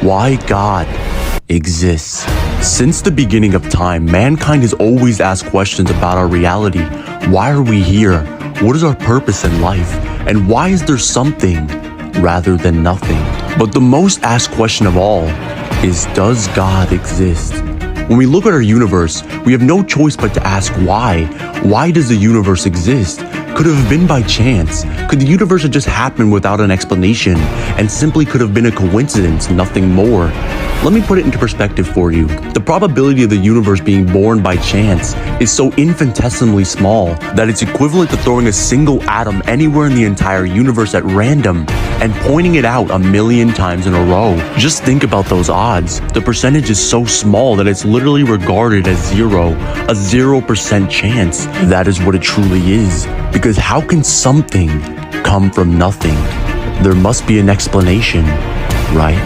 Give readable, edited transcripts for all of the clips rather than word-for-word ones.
why God exists. Since the beginning of time, mankind has always asked questions about our reality. Why are we here? What is our purpose in life? And why is there something rather than nothing? But the most asked question of all is, does God exist? When we look at our universe, we have no choice but to ask why. Why does the universe exist? Could it have been by chance? Could the universe have just happened without an explanation and simply could have been a coincidence, nothing more? Let me put it into perspective for you. The probability of the universe being born by chance is so infinitesimally small that it's equivalent to throwing a single atom anywhere in the entire universe at random and pointing it out 1,000,000 times in a row. Just think about those odds. The percentage is so small that it's literally regarded as zero, a 0% chance. That is what it truly is. Because how can something come from nothing? There must be an explanation, right?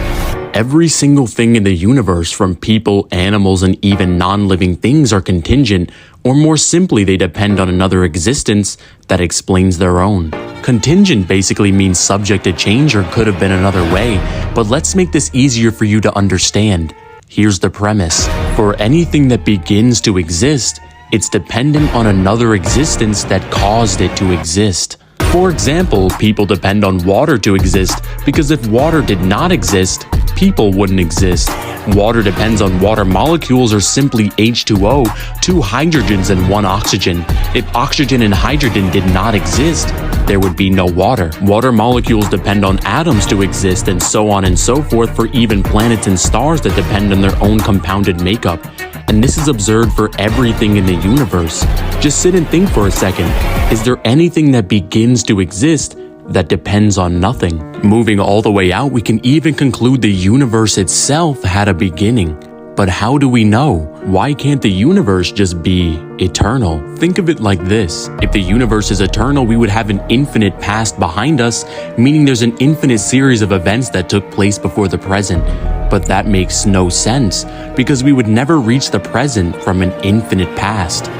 Every single thing in the universe, from people, animals, and even non-living things, are contingent, or more simply, they depend on another existence that explains their own. Contingent basically means subject to change or could have been another way, but let's make this easier for you to understand. Here's the premise. For anything that begins to exist, it's dependent on another existence that caused it to exist. For example, people depend on water to exist because if water did not exist, people wouldn't exist. Water depends on water molecules are simply H2O, 2 hydrogens and 1 oxygen. If oxygen and hydrogen did not exist, there would be no water. Water molecules depend on atoms to exist, and so on and so forth for even planets and stars that depend on their own compounded makeup. And this is observed for everything in the universe. Just sit and think for a second. Is there anything that begins to exist that depends on nothing? Moving all the way out, we can even conclude the universe itself had a beginning. But how do we know? Why can't the universe just be eternal? Think of it like this. If the universe is eternal, we would have an infinite past behind us, meaning there's an infinite series of events that took place before the present. But that makes no sense, because we would never reach the present from an infinite past.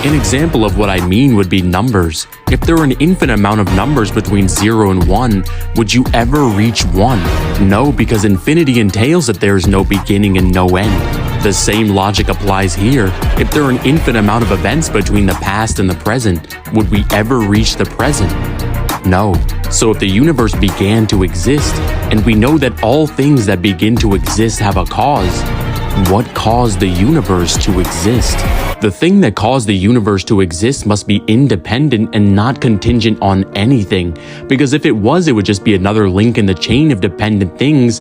An example of what I mean would be numbers. If there were an infinite amount of numbers between 0 and 1, would you ever reach 1? No, because infinity entails that there is no beginning and no end. The same logic applies here. If there are an infinite amount of events between the past and the present, would we ever reach the present? No. So if the universe began to exist, and we know that all things that begin to exist have a cause, what caused the universe to exist? The thing that caused the universe to exist must be independent and not contingent on anything, because if it was, it would just be another link in the chain of dependent things